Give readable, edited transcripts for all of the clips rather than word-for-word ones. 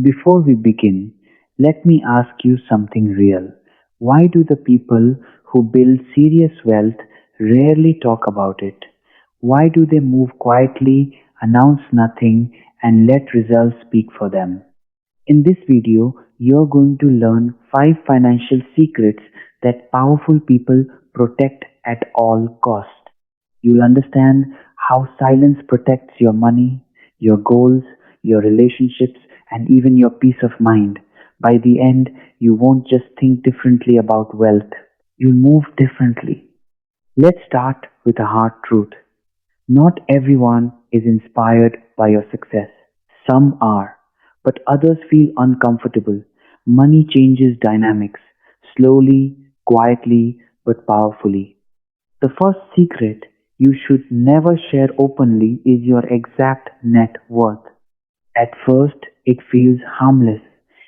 Before we begin, let me ask you something real. Why do the people who build serious wealth rarely talk about it? Why do they move quietly, announce nothing, and let results speak for them? In this video, you're going to learn 5 financial secrets that powerful people protect at all costs. You'll understand how silence protects your money, your goals, your relationships, and even your peace of mind. By the end, you won't just think differently about wealth, you'll move differently. Let's start with a hard truth. Not everyone is inspired by your success. Some are, but others feel uncomfortable. Money changes dynamics, slowly, quietly, but powerfully. The first secret you should never share openly is your exact net worth. At first, it feels harmless.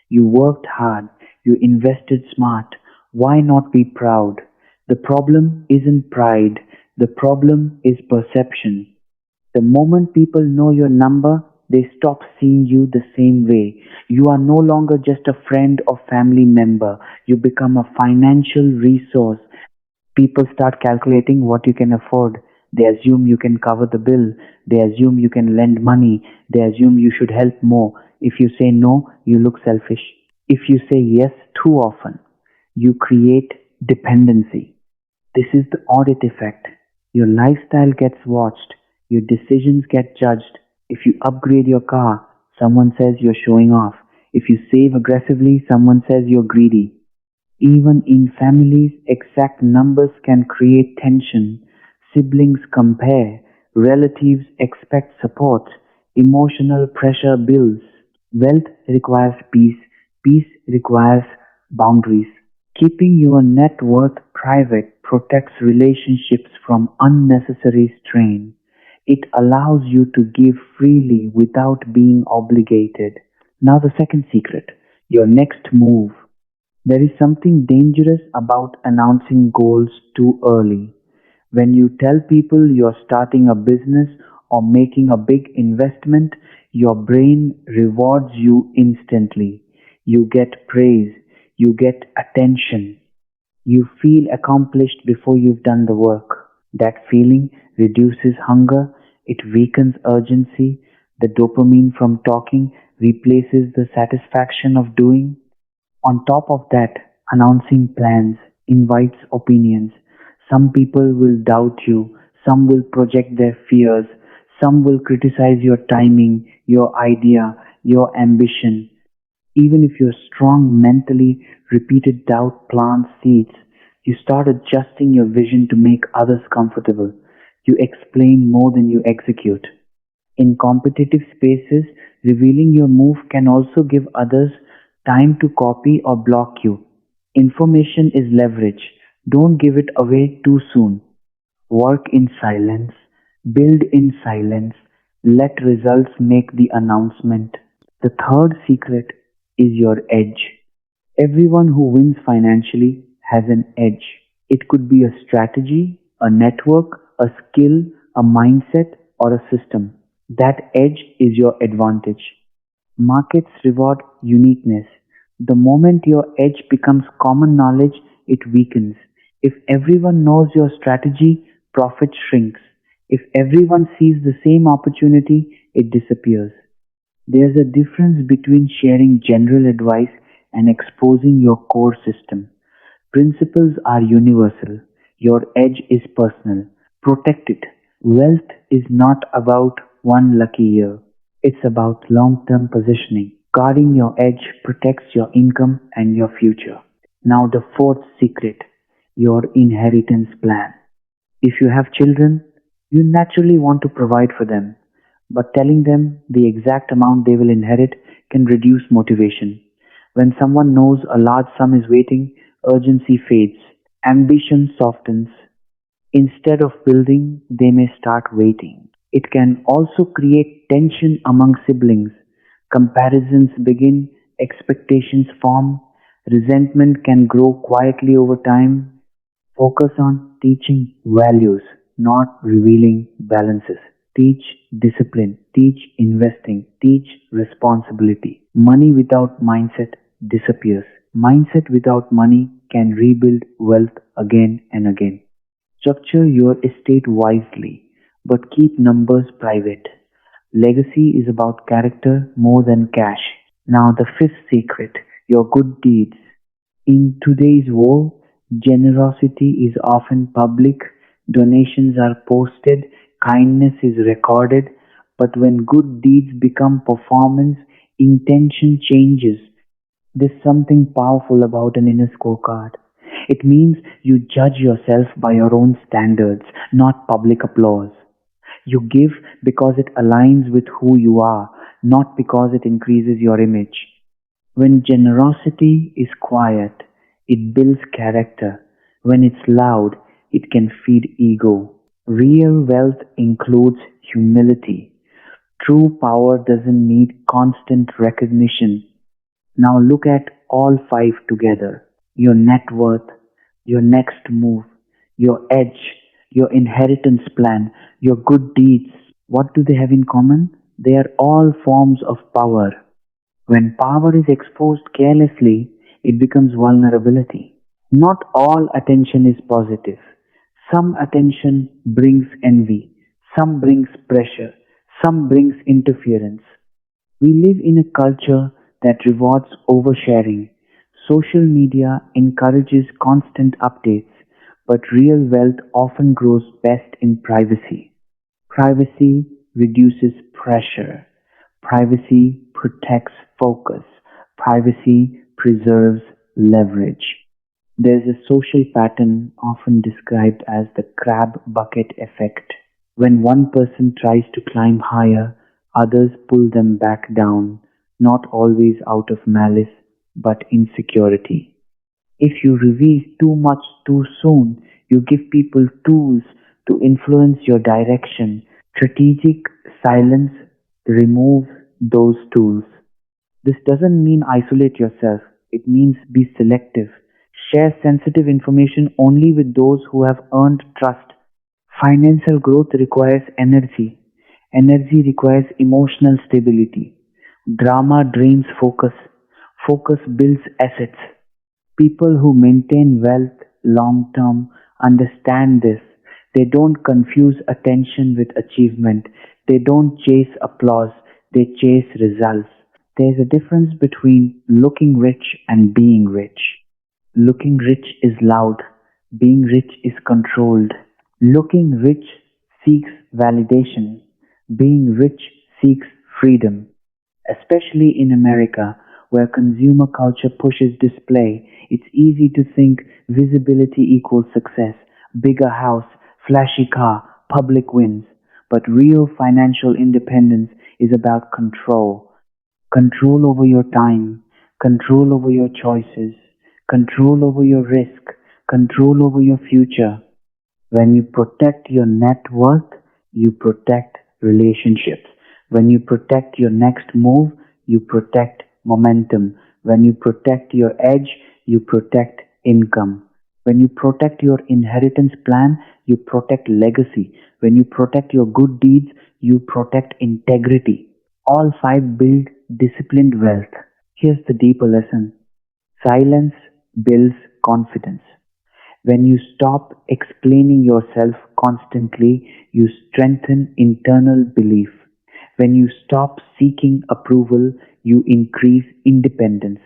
You worked hard, you invested smart. Why not be proud? The problem isn't pride, the problem is perception. The moment people know your number, they stop seeing you the same way. You are no longer just a friend or family member. You become a financial resource. People start calculating what you can afford. They assume you can cover the bill. They assume you can lend money. They assume you should help more. If you say no, you look selfish. If you say yes too often, you create dependency. This is the audit effect. Your lifestyle gets watched. Your decisions get judged. If you upgrade your car, someone says you're showing off. If you save aggressively, someone says you're greedy. Even in families, exact numbers can create tension. Siblings compare, relatives expect support, emotional pressure builds. Wealth requires peace, peace requires boundaries. Keeping your net worth private protects relationships from unnecessary strain. It allows you to give freely without being obligated. Now, the second secret, your next move. There is something dangerous about announcing goals too early. When you tell people you're starting a business or making a big investment, your brain rewards you instantly. You get praise, you get attention, you feel accomplished before you've done the work. That feeling reduces hunger, it weakens urgency. The dopamine from talking replaces the satisfaction of doing. On top of that, announcing plans invites opinions. Some people will doubt you, some will project their fears, some will criticize your timing, your idea, your ambition. Even if you're strong mentally, repeated doubt plants seeds. You start adjusting your vision to make others comfortable. You explain more than you execute. In competitive spaces, revealing your move can also give others time to copy or block you. Information is leverage. Don't give it away too soon. Work in silence, build in silence, let results make the announcement. The third secret is your edge. Everyone who wins financially has an edge. It could be a strategy, a network, a skill, a mindset, or a system. That edge is your advantage. Markets reward uniqueness. The moment your edge becomes common knowledge, it weakens. If everyone knows your strategy, profit shrinks. If everyone sees the same opportunity, it disappears. There's a difference between sharing general advice and exposing your core system. Principles are universal. Your edge is personal. Protect it. Wealth is not about one lucky year. It's about long-term positioning. Guarding your edge protects your income and your future. Now the fourth secret, your inheritance plan. If you have children, you naturally want to provide for them, but telling them the exact amount they will inherit can reduce motivation. When someone knows a large sum is waiting, urgency fades, ambition softens. Instead of building, they may start waiting. It can also create tension among siblings. Comparisons begin, expectations form, resentment can grow quietly over time. Focus on teaching values, not revealing balances. teach discipline, teach investing, teach responsibility. Money without mindset disappears. Mindset without money can rebuild wealth again and again. Structure your estate wisely, but keep numbers private. Legacy is about character more than cash. Now, the fifth secret, your good deeds. In today's world, generosity is often public, donations are posted, kindness is recorded, but when good deeds become performance, intention changes. There's something powerful about an inner scorecard. It means you judge yourself by your own standards, not public applause. You give because it aligns with who you are, not because it increases your image. When generosity is quiet, it builds character. When it's loud, it can feed ego. Real wealth includes humility. True power doesn't need constant recognition. Now look at all five together: your net worth, your next move, your edge, your inheritance plan, your good deeds. What do they have in common? They are all forms of power. When power is exposed carelessly, it becomes vulnerability. Not all attention is positive. Some attention brings envy, some brings pressure, some brings interference. We live in a culture that rewards oversharing. Social media encourages constant updates, but real wealth often grows best in privacy. Privacy reduces pressure. Privacy protects focus. Privacy preserves leverage. There's a social pattern often described as the crab bucket effect. When one person tries to climb higher, others pull them back down, not always out of malice, but insecurity. If you reveal too much too soon, you give people tools to influence your direction. Strategic silence removes those tools. This doesn't mean isolate yourself, it means be selective. Share sensitive information only with those who have earned trust. Financial growth requires energy. Energy requires emotional stability. Drama drains focus. Focus builds assets. People who maintain wealth long term understand this. They don't confuse attention with achievement. They don't chase applause. They chase results. There's a difference between looking rich and being rich. Looking rich is loud. Being rich is controlled. Looking rich seeks validation. Being rich seeks freedom. Especially in America, where consumer culture pushes display, it's easy to think visibility equals success, bigger house, flashy car, public wins. But real financial independence is about control. Control over your time, control over your choices, control over your risk, control over your future. When you protect your net worth, you protect relationships. When you protect your next move, you protect momentum. When you protect your edge, you protect income. When you protect your inheritance plan, you protect legacy. When you protect your good deeds, you protect integrity. All five build disciplined wealth. Here's the deeper lesson: silence builds confidence. When you stop explaining yourself constantly, you strengthen internal belief. When you stop seeking approval, you increase independence.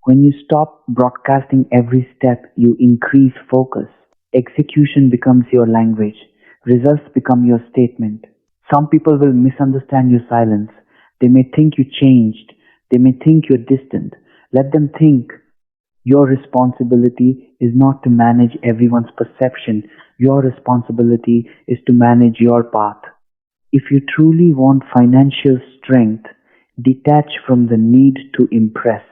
When you stop broadcasting every step, you increase focus. Execution becomes your language. Results become your statement. Some people will misunderstand your silence. They may think you changed. They may think you're distant. Let them think. Your responsibility is not to manage everyone's perception. Your responsibility is to manage your path. If you truly want financial strength, detach from the need to impress.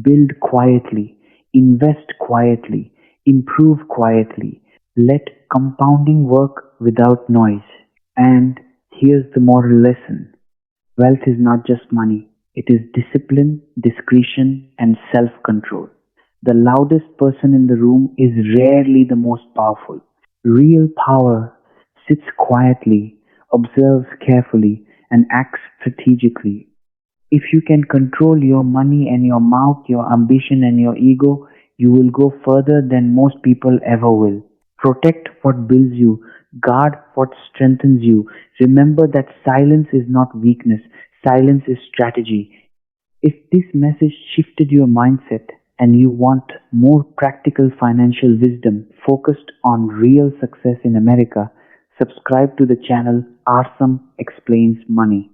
Build quietly, invest quietly, improve quietly. Let compounding work without noise. And here's the moral lesson: wealth is not just money, it is discipline, discretion, and self control. The loudest person in the room is rarely the most powerful. Real power sits quietly observes carefully, and acts strategically. If you can control your money and your mouth, your ambition and your ego, you will go further than most people ever will. Protect what builds you, guard what strengthens you. Remember that silence is not weakness, silence is strategy. If this message shifted your mindset and you want more practical financial wisdom focused on real success in America, subscribe to the channel Awesome Explains Money.